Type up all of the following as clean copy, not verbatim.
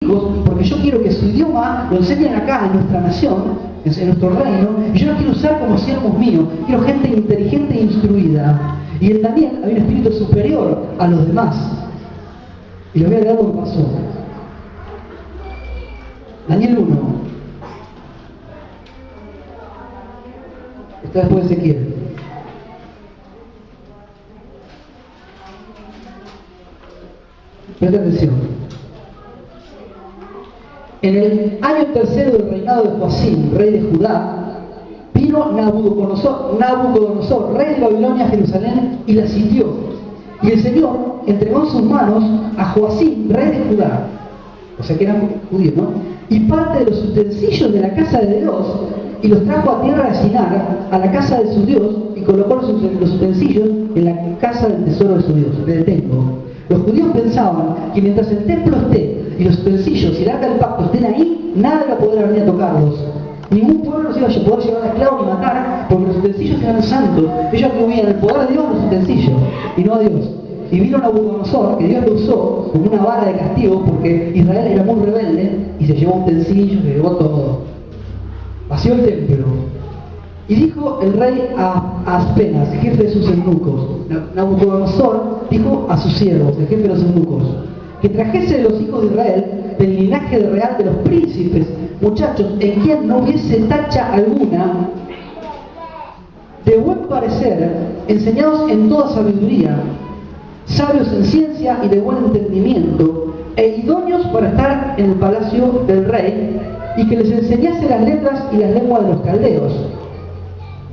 hijos, porque yo quiero que su idioma lo enseñen acá en nuestra nación, en nuestro reino, y yo los quiero usar como siervos míos. Quiero gente inteligente e instruida. Y en Daniel había un espíritu superior a los demás. Y le voy a leer lo que pasó. Daniel 1. Está después de Ezequiel. Presta atención. En el año tercero del reinado de Joacim, rey de Judá, vino Nabucodonosor, rey de Babilonia, a Jerusalén, y la sitió. Y el Señor entregó en sus manos a Joacim, rey de Judá, o sea que eran judíos, ¿no? Y parte de los utensilios de la casa de Dios, y los trajo a tierra de Sinar, a la casa de su Dios, y colocó los utensilios en la casa del tesoro de su Dios, en el templo. Los judíos pensaban que mientras el templo esté, y los utensilios y el arca del pacto estén ahí, nada iba a poder venir a tocarlos. Ningún pueblo se iba a poder llevar a esclavos ni matar, porque los utensilios eran santos. Ellos atribuían el poder de Dios a los utensilios, y no a Dios. Y vino Nabucodonosor, que Dios lo usó como una vara de castigo, porque Israel era muy rebelde, y se llevó utensilios, se llevó todo. Vació el templo. Y dijo el rey a Aspenas, jefe de sus eunucos, Nabucodonosor dijo a sus siervos, el jefe de los eunucos, que trajese de los hijos de Israel, del linaje real de los príncipes, muchachos en quien no hubiese tacha alguna, de buen parecer, enseñados en toda sabiduría, sabios en ciencia y de buen entendimiento, e idóneos para estar en el palacio del rey, y que les enseñase las letras y las lenguas de los caldeos.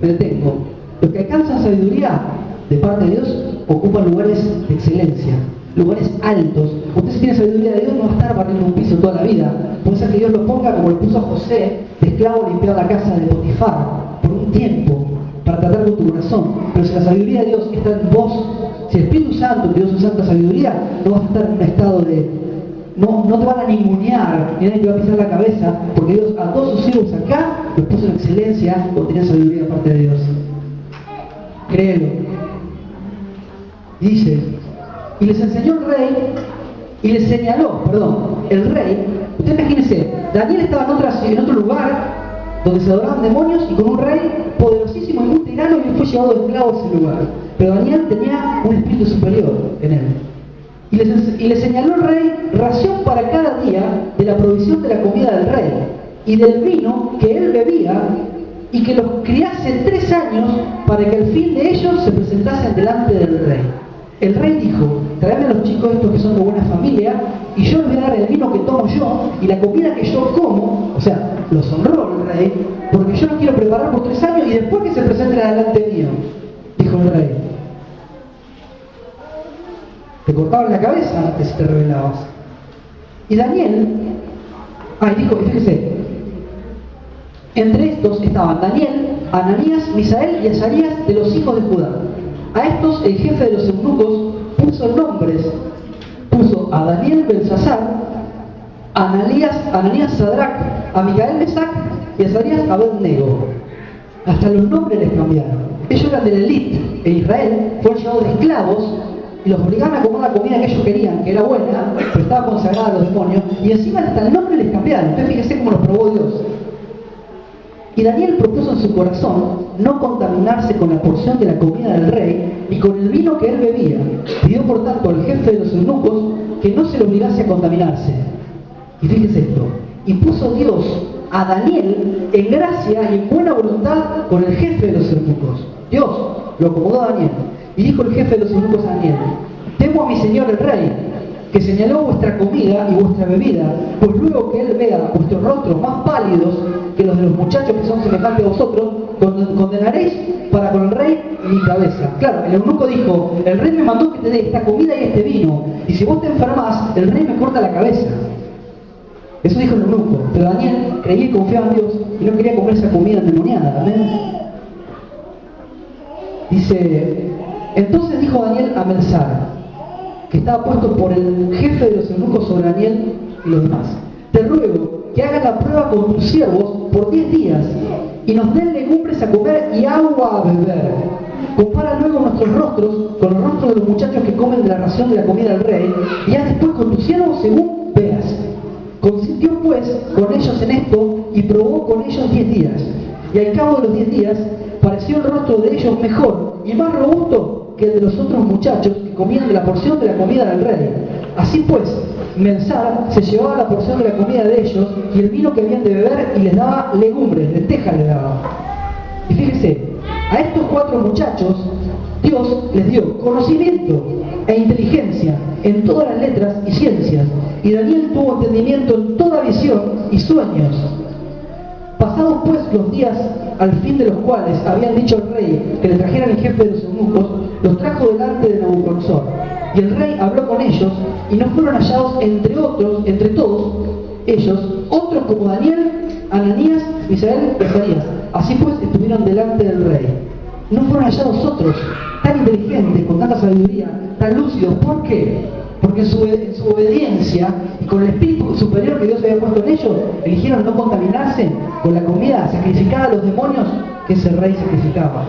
Me detengo. Los que alcanzan sabiduría de parte de Dios ocupan lugares de excelencia, lugares altos. Usted, si tiene sabiduría de Dios, no va a estar barriendo un piso toda la vida. Puede ser que Dios lo ponga como le puso a José, de esclavo, limpiar la casa de Potifar por un tiempo, para tratar con tu corazón. Pero si la sabiduría de Dios está en vos, si el Espíritu Santo, que Dios es santa sabiduría, no vas a estar en un estado de... No te van a ningunear, ni nadie te va a pisar la cabeza, porque Dios a todos sus hijos acá los puso en excelencia o tenían sabiduría de parte de Dios. Créelo. Dice, y les enseñó el rey, y les señaló, el rey. Usted imagínense, Daniel estaba en otro lugar donde se adoraban demonios y con un rey poderosísimo y muy tirano, y fue llevado de esclavo a ese lugar. Pero Daniel tenía un espíritu superior en él. Y le señaló el rey ración para cada día de la provisión de la comida del rey y del vino que él bebía, y que los criase 3 años para que al fin de ellos se presentasen delante del rey. El rey dijo, traedme a los chicos estos que son de buena familia, y yo les voy a dar el vino que tomo yo y la comida que yo como. O sea, los honró el rey, porque yo los quiero preparar por 3 años y después que se presenten delante mío, dijo el rey. Te cortaban la cabeza antes si te rebelabas. Y Daniel, dijo, fíjese, entre estos estaban Daniel, Ananías, Misael y Azarías de los hijos de Judá. A estos el jefe de los eunucos puso nombres, puso a Daniel Belsasar, a Ananías Sadrach, a Micael Mesac y a Azarías Abednego. Hasta los nombres les cambiaron. Ellos eran de la élite en Israel, fueron llevados de esclavos, y los obligaban a comer la comida que ellos querían, que era buena, pero estaba consagrada a los demonios, y encima hasta el nombre les cambiaron. Entonces fíjese cómo los probó Dios. Y Daniel propuso en su corazón no contaminarse con la porción de la comida del rey, ni con el vino que él bebía. Pidió por tanto al jefe de los eunucos que no se le obligase a contaminarse. Y fíjese esto, y puso Dios a Daniel en gracia y en buena voluntad con el jefe de los eunucos. Dios lo acomodó a Daniel. Y dijo el jefe de los eunucos a Daniel, temo a mi señor el rey, que señaló vuestra comida y vuestra bebida, pues luego que él vea vuestros rostros más pálidos que los de los muchachos que son semejantes a vosotros, condenaréis para con el rey mi cabeza. Claro, el eunuco dijo, el rey me mandó que te dé esta comida y este vino, y si vos te enfermas, el rey me corta la cabeza. Eso dijo el eunuco, pero Daniel creía y confiaba en Dios y no quería comer esa comida endemoniada. ¿Amén? Dice, entonces dijo Daniel a Belsasar, que estaba puesto por el jefe de los eunucos sobre Daniel y los demás, te ruego que hagas la prueba con tus siervos por 10 días y nos den legumbres a comer y agua a beber. Compara luego nuestros rostros con los rostros de los muchachos que comen de la ración de la comida del rey, y haz después con tus siervos según veas. Consintió pues con ellos en esto y probó con ellos 10 días. Y al cabo de los 10 días pareció el rostro de ellos mejor y más robusto que el de los otros muchachos que comían de la porción de la comida del rey. Así pues, Melsar se llevaba la porción de la comida de ellos y el vino que habían de beber y les daba legumbres, lentejas les daba. Y fíjense, a estos 4 muchachos Dios les dio conocimiento e inteligencia en todas las letras y ciencias, y Daniel tuvo entendimiento en toda visión y sueños. Pasados pues los días al fin de los cuales habían dicho al rey que le trajeran el jefe de los eunucos, los trajo delante de Nabucodonosor. Y el rey habló con ellos, y no fueron hallados entre todos ellos, otros como Daniel, Ananías, Misael y Azarías. Así pues estuvieron delante del rey. No fueron hallados otros tan inteligentes, con tanta sabiduría, tan lúcidos. ¿Por qué? Porque en su obediencia y con el espíritu superior que Dios había puesto en ellos, eligieron no contaminarse con la comida sacrificada a los demonios que ese rey sacrificaba.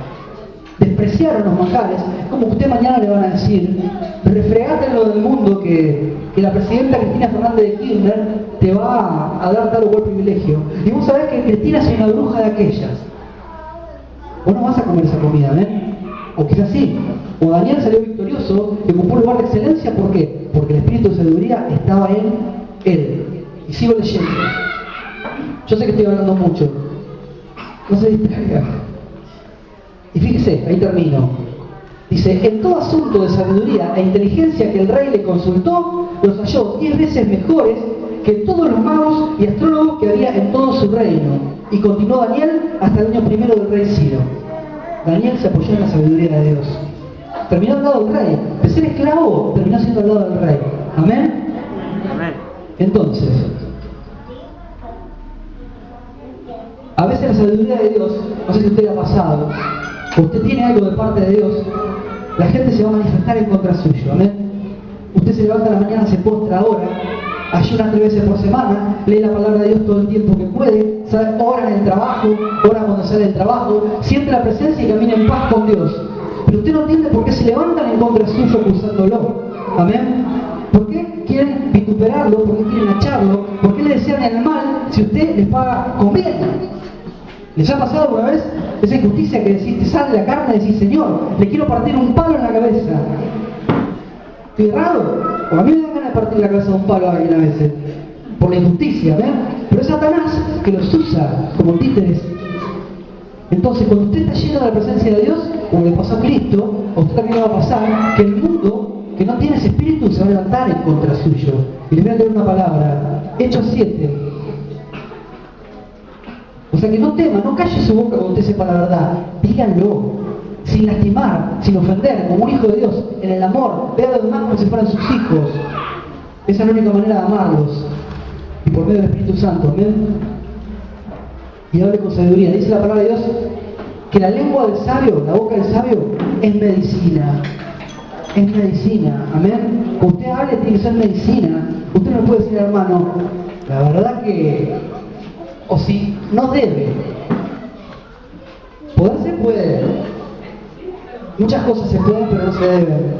Despreciaron los manjares, como usted mañana le van a decir, refregate lo del mundo que la presidenta Cristina Fernández de Kirchner te va a dar tal o cual privilegio. Y vos sabés que Cristina es una bruja de aquellas. Vos no vas a comer esa comida, ¿eh? O quizás sí. O Daniel salió victorioso y ocupó un lugar de excelencia. ¿Por qué? Porque el espíritu de sabiduría estaba en él. Y sigo leyendo. Yo sé que estoy hablando mucho. No se distraiga. Y fíjese, ahí termino. Dice, en todo asunto de sabiduría e inteligencia que el rey le consultó, los halló 10 veces mejores que todos los magos y astrólogos que había en todo su reino. Y continuó Daniel hasta el año primero del rey Ciro. Daniel se apoyó en la sabiduría de Dios. Terminó al lado del rey. De ser esclavo, terminó siendo al lado del rey. ¿Amén? Amén. Entonces, a veces la sabiduría de Dios, no sé si a usted le ha pasado, o usted tiene algo de parte de Dios, la gente se va a manifestar en contra suyo. ¿Amén? Usted se levanta a la mañana, se postra ahora, ayuna 3 veces por semana, lee la palabra de Dios todo el tiempo que puede, ora en el trabajo, ora cuando sale del trabajo, siente la presencia y camina en paz con Dios. Pero usted no entiende por qué se levantan en contra suyo acusándolo. ¿Amén? ¿Por qué quieren vituperarlo? ¿Por qué quieren echarlo? ¿Por qué le desean el mal si usted les paga con bien? ¿Les ha pasado alguna vez esa injusticia que decís, te sale la carne y decís, Señor, le quiero partir un palo en la cabeza? ¿Estoy errado? O a mí me da ganas de partir la cabeza de un palo a alguien a veces, por la injusticia, ¿ven? Pero es Satanás que los usa como títeres. Entonces, cuando usted está lleno de la presencia de Dios, como le pasó a Cristo, a usted también va a pasar que el mundo que no tiene ese espíritu se va a levantar en contra suyo. Y les voy a leer una palabra, Hechos 7. O sea que no tema, no calle su boca cuando usted sepa la verdad, díganlo, sin lastimar, sin ofender, como un hijo de Dios, en el amor, vea a los demás como si fueran sus hijos. Esa es la única manera de amarlos, y por medio del Espíritu Santo, ¿amén? Y hable con sabiduría. Dice la palabra de Dios que la lengua del sabio, la boca del sabio, es medicina. Es medicina, amén. Cuando usted hable tiene que ser medicina. Usted no puede decir, hermano, la verdad que, o si no debe. Poder se puede. Muchas cosas se pueden, pero no se deben.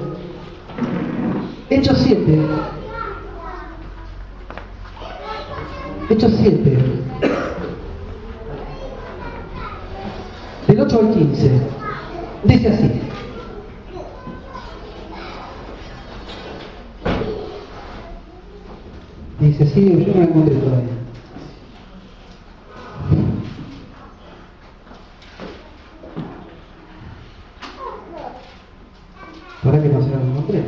Hechos 7. Hechos 7. Del 8 al 15. Dice así. Dice así, yo no la encontré todavía. ¿Para qué no se la encontré?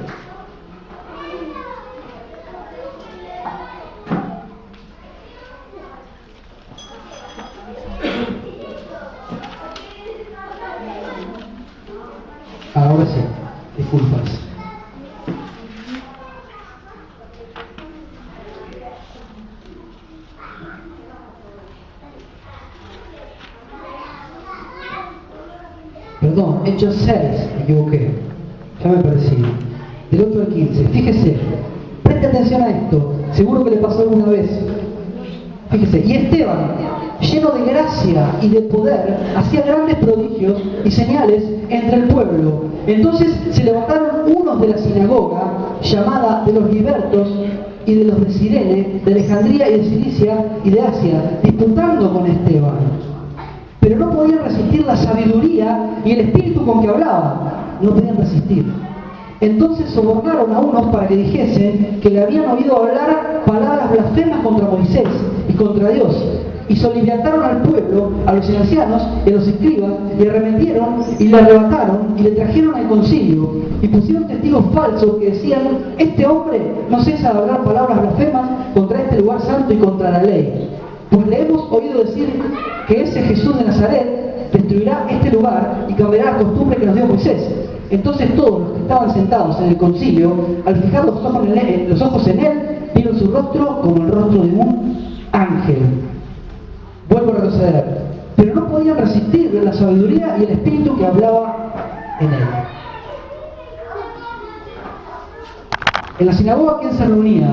Ahora sí, disculpas. Perdón, Hechos 6, me equivoqué. Ya me parecí. Del 8 al 15. Fíjese, preste atención a esto. Seguro que le pasó alguna vez. Fíjese, y Esteban, lleno de gracia y de poder, hacía grandes prodigios y señales entre el pueblo. Entonces se levantaron unos de la sinagoga, llamada de los libertos, y de los de Cirene, de Alejandría y de Cilicia y de Asia, disputando con Esteban. Pero no podían resistir la sabiduría y el espíritu con que hablaba. No podían resistir. Entonces sobornaron a unos para que dijesen que le habían oído hablar palabras blasfemas contra Moisés y contra Dios. Y soliviantaron al pueblo, a los ancianos y a los escribas, y arremetieron y le arrebataron y le trajeron al concilio. Y pusieron testigos falsos que decían: este hombre no cesa de hablar palabras blasfemas contra este lugar santo y contra la ley. Pues le hemos oído decir que ese Jesús de Nazaret destruirá este lugar y cambiará la costumbre que nos dio Moisés. Entonces todos los que estaban sentados en el concilio, al fijar los ojos en él, vieron su rostro como el rostro de un ángel. Vuelvo a retroceder. Pero no podían resistir la sabiduría y el espíritu que hablaba en él. En la sinagoga, ¿quién se reunía?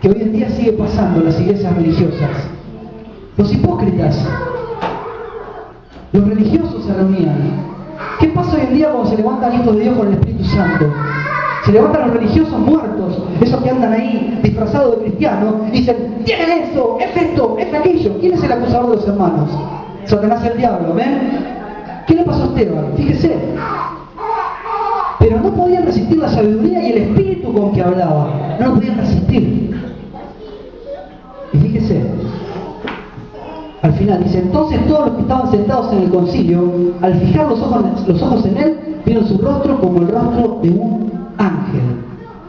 Que hoy en día sigue pasando en las iglesias religiosas. Los hipócritas. Los religiosos se reunían. ¿Qué pasa hoy en día cuando se levantan hijos de Dios con el Espíritu Santo? Se levantan los religiosos muertos, esos que andan ahí disfrazados de cristianos, y dicen: tienen esto, es aquello. ¿Quién es el acusador de los hermanos? Satanás, el diablo, ¿ven? ¿Qué le pasó a Esteban? Fíjese. Pero no podían resistir la sabiduría y el espíritu con que hablaba. No lo podían resistir. Y fíjese. Al final dice: entonces todos los que estaban sentados en el concilio, al fijar los ojos en él, vieron su rostro como el rostro de un ángel.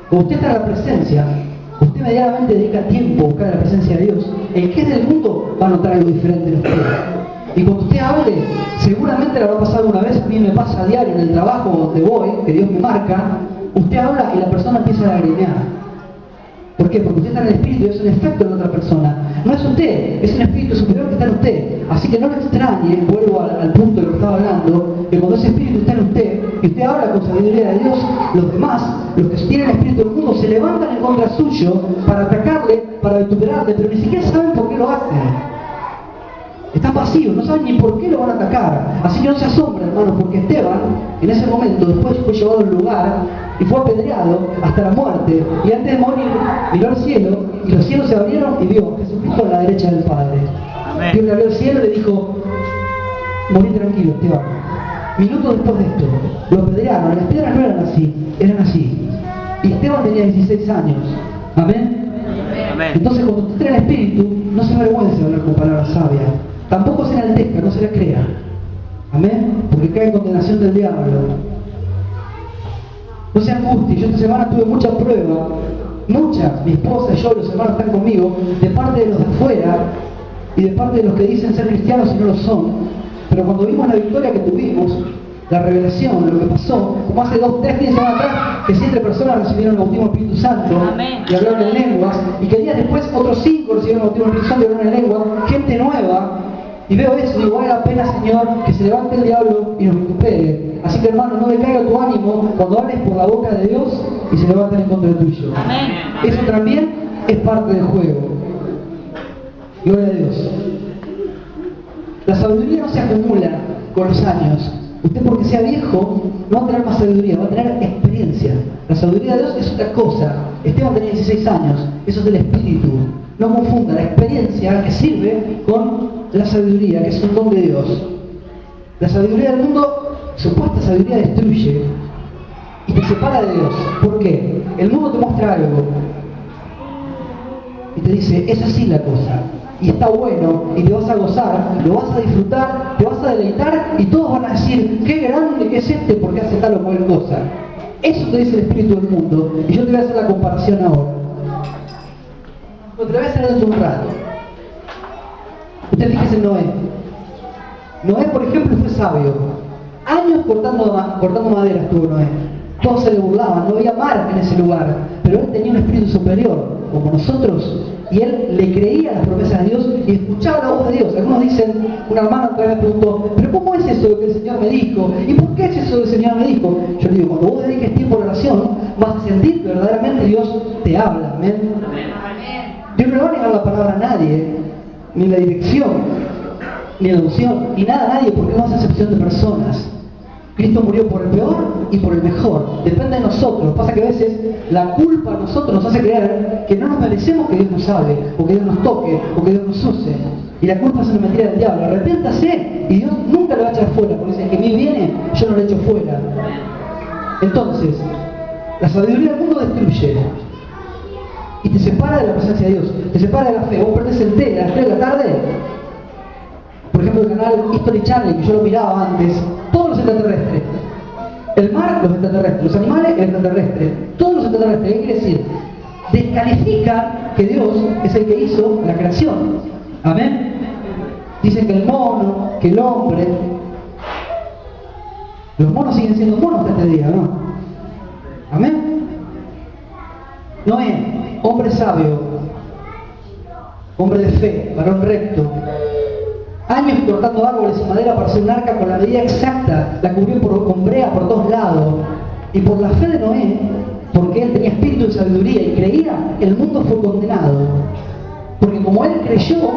Cuando usted está en la presencia, usted medianamente dedica tiempo a buscar la presencia de Dios. El que es del mundo va a notar algo diferente en usted. Y cuando usted hable, seguramente le habrá pasado una vez, a mí me pasa a diario en el trabajo donde voy, que Dios me marca, usted habla y la persona empieza a lagrimear. ¿Por qué? Porque usted está en el espíritu y es un efecto en otra persona. No es usted, es un espíritu superior que está en usted. Así que no lo extrañe, vuelvo al punto de lo que estaba hablando, que cuando ese espíritu está en usted, y usted habla con sabiduría de Dios, los demás, los que tienen el espíritu del mundo, se levantan en contra suyo para atacarle, para vituperarle, pero ni siquiera saben por qué lo hacen. Están vacíos, no saben ni por qué lo van a atacar. Así que no se asombren, hermanos, porque Esteban, en ese momento, después fue llevado al lugar y fue apedreado hasta la muerte. Y antes de morir, miró al cielo, y los cielos se abrieron y vio a Jesucristo a la derecha del Padre. Amén. Dios le abrió el cielo y le dijo: morí tranquilo, Esteban. Minutos después de esto, lo apedrearon. Las piedras no eran así, eran así. Y Esteban tenía 16 años. Amén. Amén. Entonces, cuando usted tiene el espíritu, no se avergüence de hablar con palabras sabias. Tampoco se enaltezca, no se la crea. Amén. Porque cae en condenación del diablo. No se angustie. Yo esta semana tuve muchas pruebas. Muchas. Mi esposa y yo, los hermanos están conmigo, de parte de los de afuera y de parte de los que dicen ser cristianos y no lo son. Pero cuando vimos la victoria que tuvimos, la revelación de lo que pasó, como hace 2-3 días atrás, que 7 personas recibieron el bautismo del Espíritu Santo. Amén. Y hablaron en lenguas, y que días después otros 5 recibieron el bautismo del Espíritu Santo y hablaron en lenguas, gente nueva. Y veo eso, y vale la pena, Señor, que se levante el diablo y nos recupere. Así que, hermano, no decaiga tu ánimo cuando hables por la boca de Dios y se levanten en contra tuyo. Amén. Eso también es parte del juego. Gloria a Dios. La sabiduría no se acumula con los años. Usted, porque sea viejo, no va a tener más sabiduría, va a tener experiencia. La sabiduría de Dios es otra cosa. Esteban tenía 16 años, eso es del espíritu. No confunda la experiencia que sirve con la sabiduría, que es un don de Dios. La sabiduría del mundo, supuesta sabiduría, destruye y te separa de Dios. ¿Por qué? El mundo te muestra algo y te dice: es así la cosa, y está bueno, y te vas a gozar, lo vas a disfrutar, te vas a deleitar, y todos van a decir: qué grande que es este porque hace tal o cual cosa. Eso te dice el espíritu del mundo. Y yo te voy a hacer la comparación ahora. Te voy a hacer dentro de un rato. Usted fíjese en Noé. Noé, por ejemplo, fue sabio. Años cortando madera estuvo Noé. Todos se le burlaban, no había mar en ese lugar. Pero él tenía un espíritu superior, como nosotros, y él le creía las promesas de Dios y escuchaba la voz de Dios. Algunos dicen, una hermana otra vez me preguntó: ¿pero cómo es eso que el Señor me dijo? ¿Y por qué es eso que el Señor me dijo? Yo le digo: cuando vos dediques tiempo a la oración, vas a sentir que verdaderamente Dios te habla. ¿Amén? Dios no le va a negar la palabra a nadie, ni la dirección, ni la unción, ni nada a nadie, porque no hace excepción de personas. Cristo murió por el peor y por el mejor. Depende de nosotros. Pasa que a veces la culpa a nosotros nos hace creer que no nos merecemos que Dios nos hable, o que Dios nos toque, o que Dios nos use. Y la culpa es una mentira del diablo. Arrepiéntase y Dios nunca lo va a echar fuera, porque dice que a mí viene, yo no lo echo fuera. Entonces, la sabiduría del mundo destruye y te separa de la presencia de Dios, te separa de la fe. Vos perdés el té a las 3 de la tarde. Por ejemplo, el canal History Channel, que yo lo miraba antes, todos los extraterrestres. El mar, los extraterrestres. Los animales, el extraterrestre. Todos los extraterrestres. ¿Qué quiere decir? Descalifican que Dios es el que hizo la creación. Amén. Dicen que el mono, que el hombre. Los monos siguen siendo monos hasta este día, ¿no? Amén. Noé, hombre sabio, hombre de fe, varón recto. Años cortando árboles y madera para hacer un arca con la medida exacta, la cubrió con brea por todos lados. Y por la fe de Noé, porque él tenía espíritu de sabiduría y creía, el mundo fue condenado. Porque como él creyó,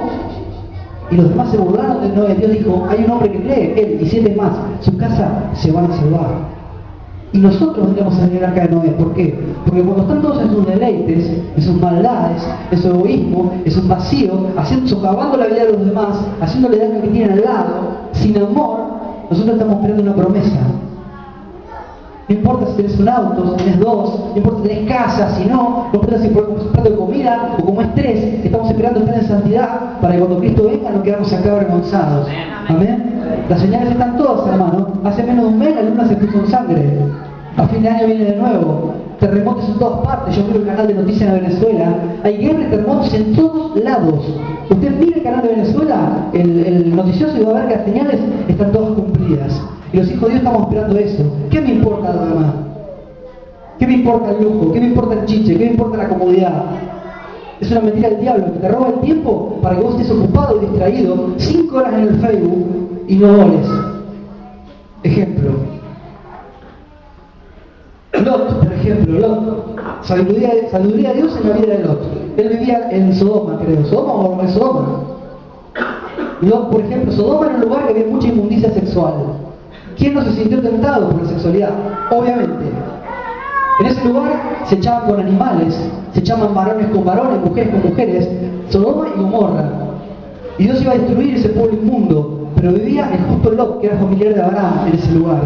y los demás se burlaron de Noé, Dios dijo, hay un hombre que cree, él y 7 más, su casa se van a salvar. Y nosotros tendríamos a venir acá de Noé. ¿Por qué? Porque cuando están todos en sus deleites, en sus maldades, en su egoísmo, en su vacío, socavando la vida de los demás, haciéndole daño al que tienen al lado, sin amor, nosotros estamos esperando una promesa. No importa si tenés un auto, si tenés 2, no importa si tenés casa, si no importa si por un plato de comida o como estrés, estamos esperando estar en santidad para que cuando Cristo venga no quedamos acá avergonzados. Amén. Las señales están todas, hermano. Hace menos de un mes la luna se puso en sangre. A fin de año viene de nuevo. Terremotos en todas partes. Yo miro el canal de noticias de Venezuela. Hay guerra y terremotos en todos lados. Usted mira el canal de Venezuela, el noticioso, y va a ver que las señales están todas cumplidas. Y los hijos de Dios estamos esperando eso. ¿Qué me importa lo demás? ¿Qué me importa el lujo? ¿Qué me importa el chiche? ¿Qué me importa la comodidad? Es una mentira del diablo que te roba el tiempo para que vos estés ocupado y distraído 5 horas en el Facebook y no ores. Ejemplo. Lot, por ejemplo, Lot. Sabiduría de Dios en la vida de Lot. Él vivía en Sodoma, creo. ¿Sodoma o en Sodoma? Lot, por ejemplo, Sodoma era un lugar que había mucha inmundicia sexual. ¿Quién no se sintió tentado por la sexualidad? Obviamente. En ese lugar se echaban con animales, se echaban varones con varones, mujeres con mujeres, Sodoma y Gomorra. Y Dios iba a destruir ese pueblo inmundo, pero vivía el justo Lot, que era familiar de Abraham, en ese lugar.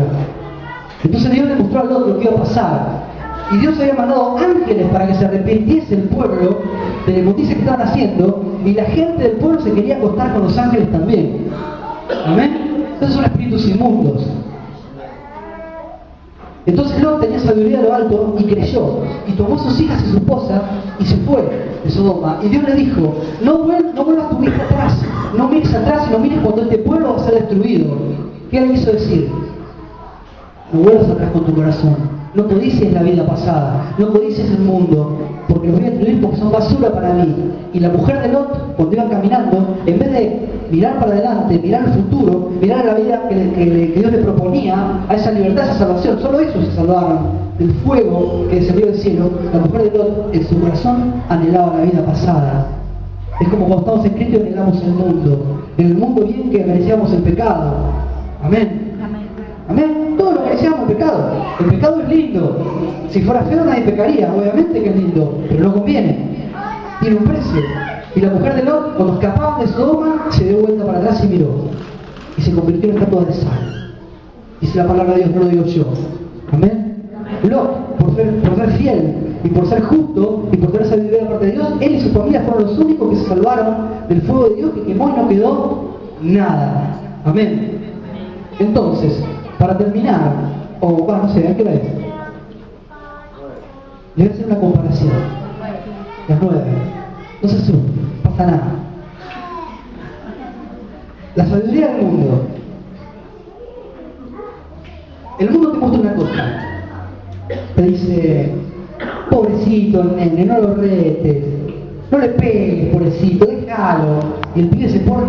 Entonces Dios le mostró a Lot lo que iba a pasar. Y Dios había mandado ángeles para que se arrepintiese el pueblo de la inmundicia que estaban haciendo, y la gente del pueblo se quería acostar con los ángeles también. Amén. Entonces son espíritus inmundos. Entonces Lot tenía sabiduría de lo alto y creyó, y tomó sus hijas y su esposa y se fue de Sodoma. Y Dios le dijo, no vuelvas tu vista atrás, no mires atrás y no mires cuando este pueblo va a ser destruido. ¿Qué le quiso decir? No vuelvas atrás con tu corazón, no codicies la vida pasada, no codicies el mundo, porque los voy a destruir porque son basura para mí. Y la mujer de Lot, cuando iban caminando, en vez de mirar para adelante, mirar al futuro, mirar a la vida que Dios le proponía, a esa libertad, a esa salvación, solo ellos se salvaron del fuego que descendió del cielo. La mujer de Lot, en su corazón, anhelaba la vida pasada. Es como cuando estamos en Cristo y anhelamos el mundo. En el mundo bien que merecíamos el pecado. Amén. Amén. Todo lo que merecíamos pecado. El pecado es lindo. Si fuera feo nadie pecaría, obviamente que es lindo, pero no conviene. Tiene un precio. Y la mujer de Lot, cuando escapaban de Sodoma, se dio vuelta para atrás y miró. Y se convirtió en estatua de sal. Dice la palabra de Dios, no lo digo yo. Amén. Lot, por ser fiel y por ser justo y por tener sabiduría de parte de Dios, él y su familia fueron los únicos que se salvaron del fuego de Dios, que quemó y no quedó nada. Amén. Entonces, para terminar, no sé, ¿a qué hora es? Le voy a hacer una comparación. Las 9. No se asuste, no pasa nada. La sabiduría del mundo. El mundo te muestra una cosa. Te dice, pobrecito el nene, no lo retes, no le pegues, pobrecito, déjalo. Y el pibe se pone